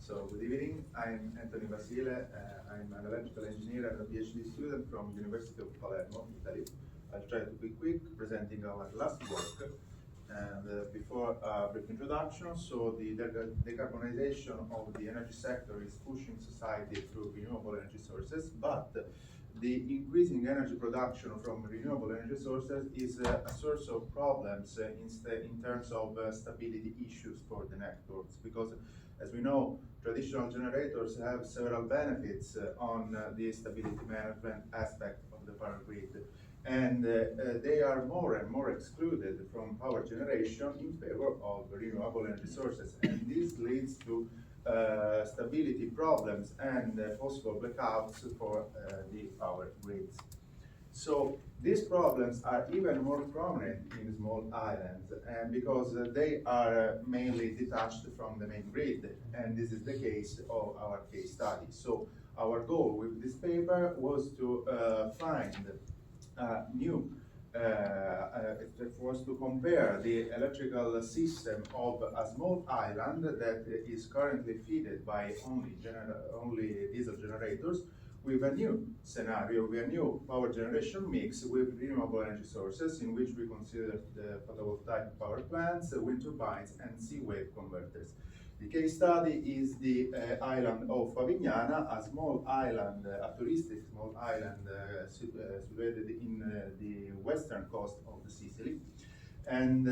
So good evening, I'm Antony Vasile. I'm an electrical engineer and a PhD student from University of Palermo, Italy. I'll try to be quick, presenting our last work. And before a brief introduction, so the decarbonization of the energy sector is pushing society through renewable energy sources, but the increasing energy production from renewable energy sources is a source of problems in terms of stability issues for the networks, because as we know, traditional generators have several benefits on the stability management aspect of the power grid. And they are more and more excluded from power generation in favor of renewable energy sources. And this leads to stability problems and possible blackouts for the power grids. So these problems are even more prominent in small islands, and because they are mainly detached from the main grid, and this is the case of our case study. So our goal with this paper was to find was to compare the electrical system of a small island that is currently fed by only diesel generators with a new scenario, with a new power generation mix with renewable energy sources, in which we consider the photovoltaic power plants, wind turbines, and sea wave converters. The case study is the island of Favignana, a small island, a touristic small island situated in the western coast of the Sicily. And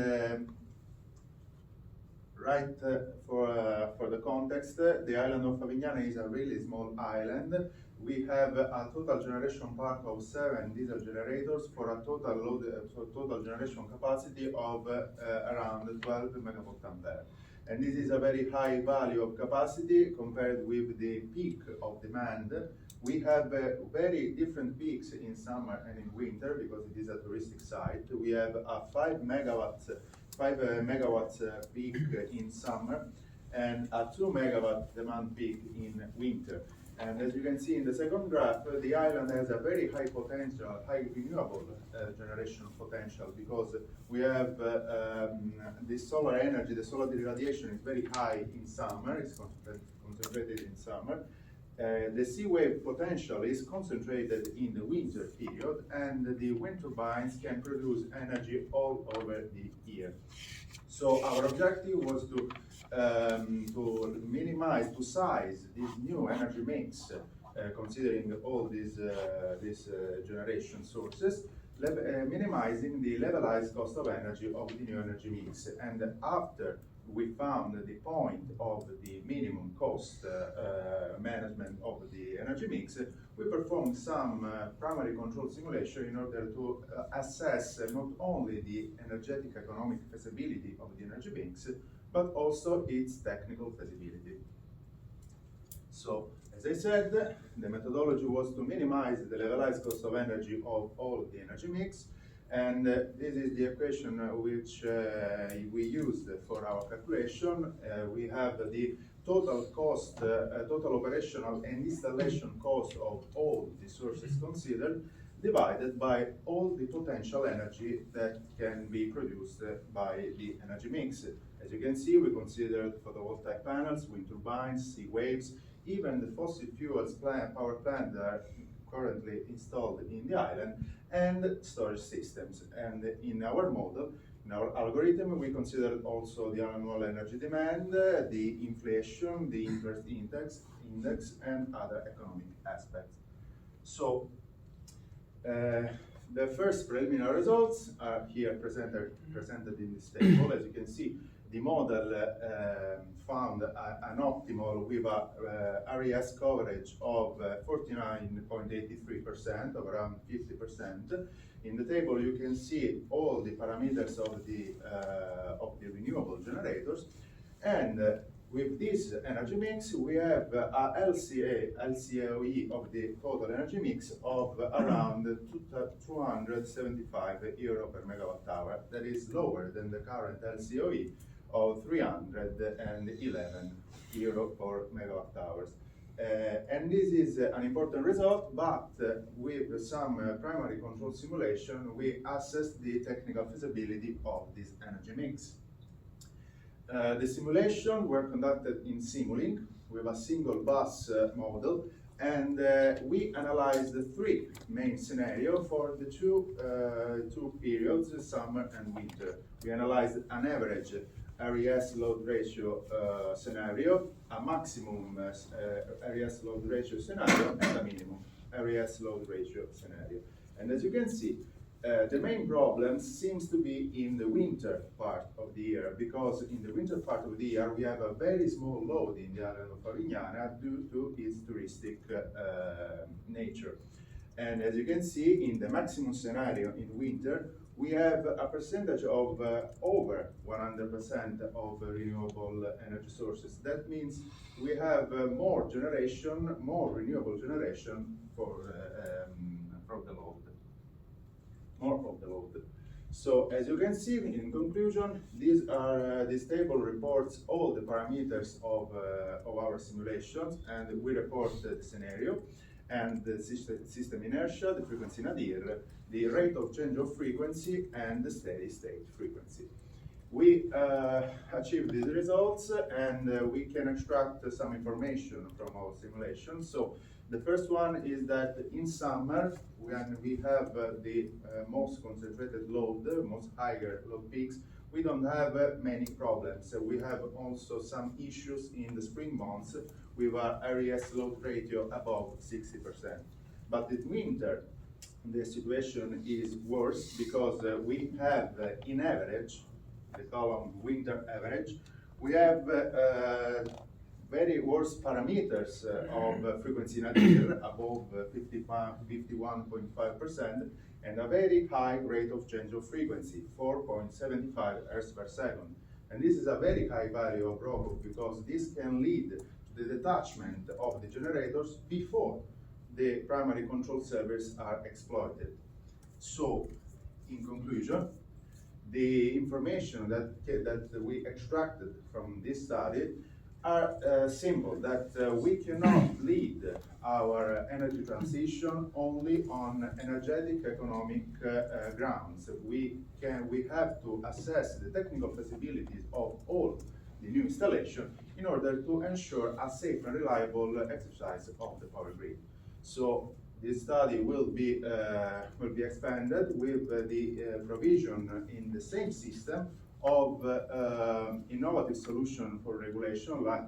for the context, the island of Favignana is a really small island. We have a total generation park of 7 diesel generators for a total generation capacity of around 12 megawatt ampere. And this is a very high value of capacity compared with the peak of demand. We have very different peaks in summer and in winter because it is a touristic site. We have a 5 megawatts peak in summer and a 2 megawatt demand peak in winter. And as you can see in the second graph, the island has a very high potential, high renewable generation potential, because we have the solar energy, the solar irradiation is very high in summer, it's concentrated in summer. The sea wave potential is concentrated in the winter period, and the wind turbines can produce energy all over the year. So our objective was to minimize, to size this new energy mix, considering all these generation sources, minimizing the levelized cost of energy of the new energy mix. And after we found the point of the minimum cost management of the energy mix, we performed some primary control simulation in order to assess not only the energetic economic feasibility of the energy mix, but also its technical feasibility. So, as I said, the methodology was to minimize the levelized cost of energy of all the energy mix, and this is the equation which we used for our calculation. We have the total cost, total operational and installation cost of all the sources considered, divided by all the potential energy that can be produced by the energy mix. As you can see, we considered photovoltaic panels, wind turbines, sea waves, even the fossil fuels power plant that are currently installed in the island, and storage systems. And in our model, in our algorithm, we considered also the annual energy demand, the inflation, the interest index, and other economic aspects. So, the first preliminary results are here presented in this table. As you can see, the model found an optimal with a RES coverage of 49.83%, of around 50%. In the table, you can see all the parameters of the renewable generators, and with this energy mix, we have a LCOE of the total energy mix of around 275 euro per megawatt hour. That is lower than the current LCOE of 311 euro per megawatt hours. And this is an important result, but with some primary control simulation, we assessed the technical feasibility of this energy mix. The simulations were conducted in Simulink, with a single bus model, and we analyzed the three main scenarios for the two periods, summer and winter. We analyzed an average RES load ratio scenario, a maximum RES load ratio scenario, and a minimum RES load ratio scenario. And as you can see, the main problem seems to be in the winter part of the year, because in the winter part of the year we have a very small load in the island of Favignana due to its touristic nature. And as you can see, in the maximum scenario in winter, we have a percentage of over 100% of renewable energy sources. That means we have more generation, more renewable generation for from the load. More of the load. So as you can see, in conclusion, this table reports all the parameters of our simulations, and we report the scenario and the system inertia, the frequency nadir, the rate of change of frequency, and the steady state frequency. We achieved these results, and we can extract some information from our simulation. So the first one is that in summer, when we have the most concentrated load, most higher load peaks, we don't have many problems. We have also some issues in the spring months with a RES load ratio above 60%. But in winter, the situation is worse, because we have, in average, the column winter average, we have very worse parameters of frequency nadir, above 51.5%, and a very high rate of change of frequency, 4.75 Hz per second. And this is a very high value of drop-off, because this can lead to the detachment of the generators before the primary control servers are exploited. So, in conclusion, the information that we extracted from this study are simple, that we cannot lead our energy transition only on energetic economic grounds. We have to assess the technical feasibilities of all the new installation in order to ensure a safe and reliable exercise of the power grid. So this study will be expanded with the provision in the same system of innovative solution for regulation, like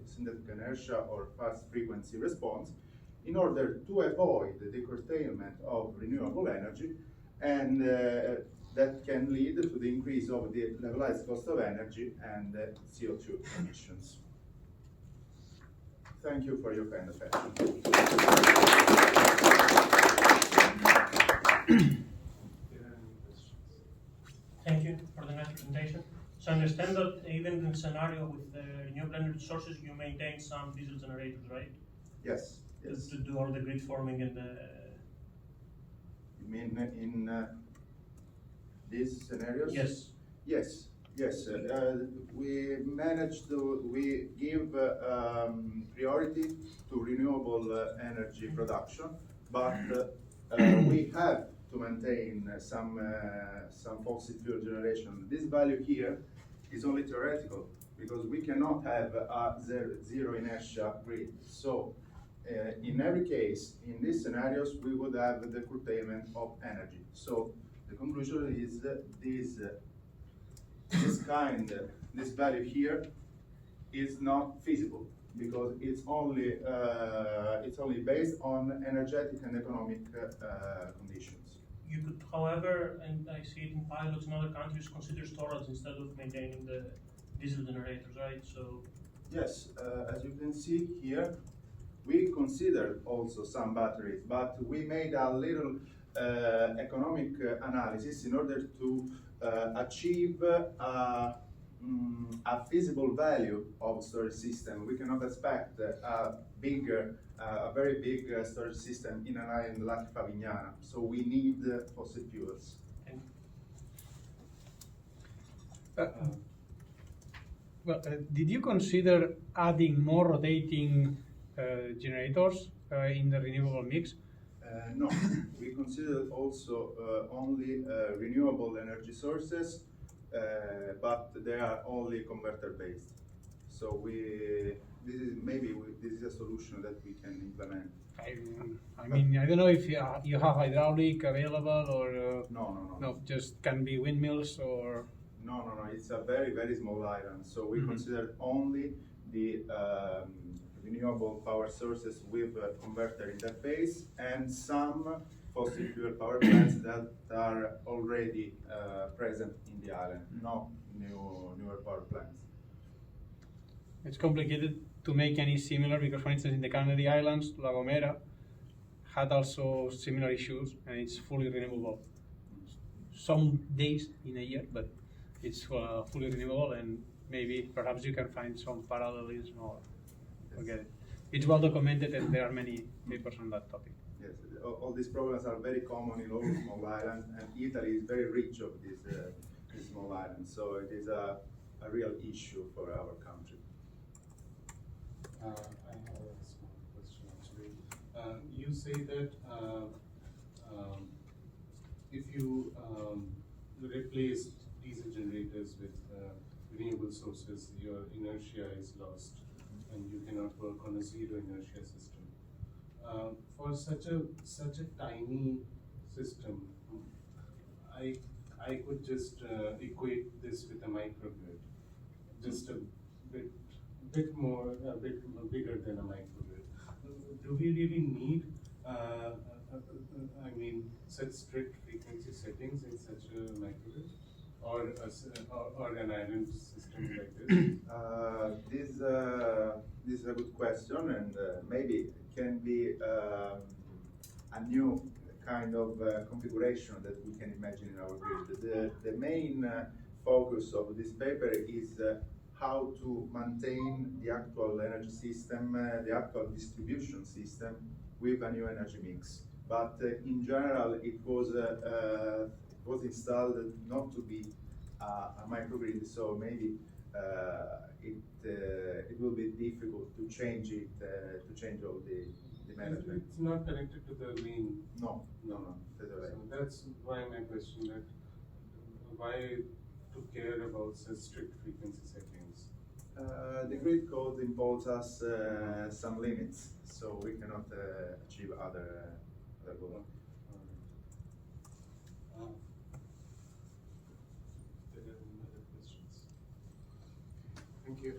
synthetic inertia or fast frequency response, in order to avoid the curtailment of renewable energy, and that can lead to the increase of the levelized cost of energy and CO2 emissions. Thank you for your kind attention. Thank you for the nice presentation. So I understand that even in scenario with renewable energy sources, you maintain some diesel generators, right? Yes. Yes. To do all the grid forming and the... You mean in these scenarios? Yes. Yes. Yes. We give priority to renewable energy production, but we have to maintain some fossil fuel generation. This value here is only theoretical, because we cannot have a zero inertia grid. So in every case, in these scenarios, we would have the curtailment of energy. So the conclusion is that this value here is not feasible, because it's only based on energetic and economic conditions. You could, however, and I see it in pilots in other countries, consider storage instead of maintaining the diesel generators, right? So yes, as you can see here, we considered also some batteries, but we made a little economic analysis in order to achieve a feasible value of storage system. We cannot expect a very big storage system in an island like Favignana, so we need fossil fuels. Did you consider adding more rotating generators in the renewable mix? No, we considered also only renewable energy sources, but they are only converter based. So this is a solution that we can implement. I mean, I don't know if you have hydraulic available or No. just can be windmills or. No. It's a very, very small island. So we consider only the renewable power sources with a converter interface and some fossil fuel power plants that are already present in the island. No newer power plants. It's complicated to make any similar because, for instance, in the Canary Islands, La Gomera had also similar issues, and it's fully renewable. Some days in a year, but it's fully renewable, and maybe perhaps you can find some parallelism or forget it. It's well documented, and there are many papers on that topic. Yes, all these problems are very common in all small islands, and Italy is very rich of these small islands, so it is a real issue for our country. I have a small question actually. You say that if you replace diesel generators with renewable sources, your inertia is lost and you cannot work on a zero inertia system. For such a tiny system, I could just equate this with a microgrid, just a bit bigger than a microgrid. Do we really need, such strict frequency settings in such a microgrid, or an island system like this? This is a good question, and maybe it can be a new kind of configuration that we can imagine in our grid. The main focus of this paper is how to maintain the actual energy system, the actual distribution system with a new energy mix. But in general, it was installed not to be a microgrid, so maybe it will be difficult to change it, to change all the management. It's not connected to the main. No. So that's why my question, that why to care about such strict frequency settings? The grid code imposes us some limits, so we cannot achieve other goals. There are any other questions? Thank you.